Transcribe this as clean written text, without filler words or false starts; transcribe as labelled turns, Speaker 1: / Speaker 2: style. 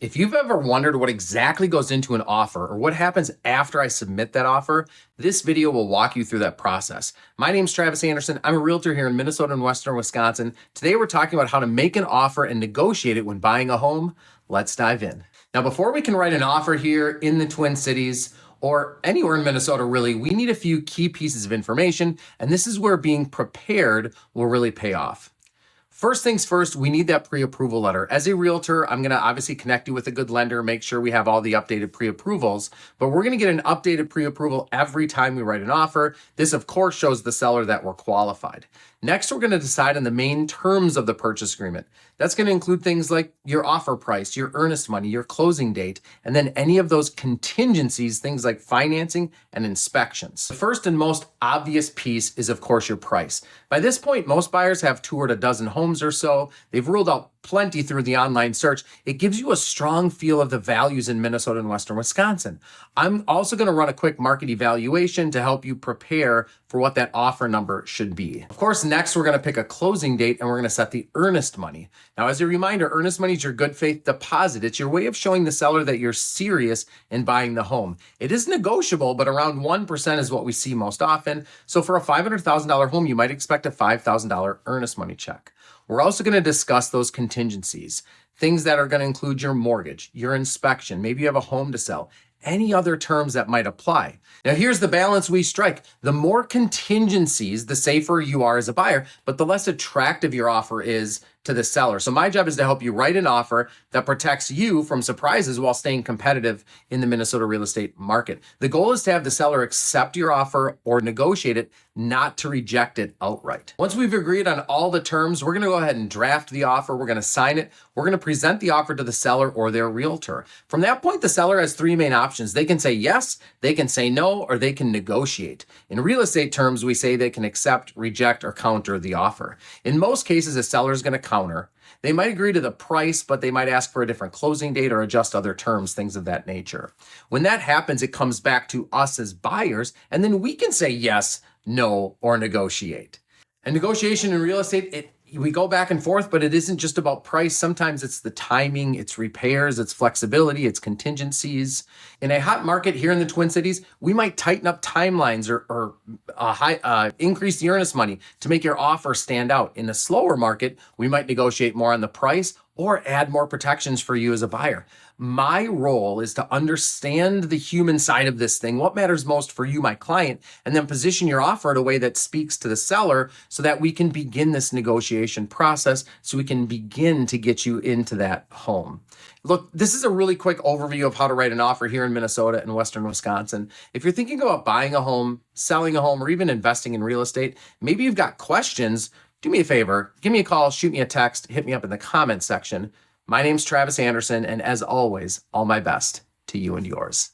Speaker 1: If you've ever wondered what exactly goes into an offer or what happens after I submit that offer, this video will walk you through that process. My name's Travis Anderson. I'm a realtor here in Minnesota and Western Wisconsin. Today we're talking about how to make an offer and negotiate it when buying a home. Let's dive in. Now, before we can write an offer here in the Twin Cities or anywhere in Minnesota, really, we need a few key pieces of information, and this is where being prepared will really pay off. First things first, we need that pre-approval letter. As a realtor, I'm going to obviously connect you with a good lender, make sure we have all the updated pre-approvals, but we're going to get an updated pre-approval every time we write an offer. This, of course, shows the seller that we're qualified. Next, we're going to decide on the main terms of the purchase agreement. That's going to include things like your offer price, your earnest money, your closing date, and then any of those contingencies, things like financing and inspections. The first and most obvious piece is, of course, your price. By this point, most buyers have toured a dozen homes or so. They've ruled out plenty through the online search. It gives you a strong feel of the values in Minnesota and Western Wisconsin. I'm also going to run a quick market evaluation to help you prepare for what that offer number should be. Of course, next we're going to pick a closing date and we're going to set the earnest money. Now, as a reminder, earnest money is your good faith deposit. It's your way of showing the seller that you're serious in buying the home. It is negotiable, but around 1% is what we see most often. So for a $500,000 home, you might expect a $5,000 earnest money check. We're also going to discuss those contingencies, things that are going to include your mortgage, your inspection, maybe you have a home to sell, any other terms that might apply. Now, here's the balance we strike. The more contingencies, the safer you are as a buyer, but the less attractive your offer is to the seller. So my job is to help you write an offer that protects you from surprises while staying competitive in the Minnesota real estate market. The goal is to have the seller accept your offer or negotiate it, not to reject it outright. Once we've agreed on all the terms, we're going to go ahead and draft the offer. We're going to sign it. We're going to present the offer to the seller or their realtor. From that point, the seller has three main options. They can say yes, they can say no, or they can negotiate. In real estate terms, we say they can accept, reject, or counter the offer. In most cases, a seller is going to counter. They might agree to the price, but they might ask for a different closing date or adjust other terms, things of that nature. When that happens, it comes back to us as buyers, and then we can say yes, no, or negotiate. And negotiation in real estate, we go back and forth, but it isn't just about price. Sometimes it's the timing, it's repairs, it's flexibility, it's contingencies. In a hot market here in the Twin Cities, we might tighten up timelines or increase the earnest money to make your offer stand out. In a slower market, we might negotiate more on the price or add more protections for you as a buyer. My role is to understand the human side of this thing, what matters most for you, my client, and then position your offer in a way that speaks to the seller so that we can begin this negotiation process, so we can begin to get you into that home. Look, this is a really quick overview of how to write an offer here in Minnesota and Western Wisconsin. If you're thinking about buying a home, selling a home, or even investing in real estate, maybe you've got questions, do me a favor, give me a call, shoot me a text, hit me up in the comments section. My name's Travis Anderson, and as always, all my best to you and yours.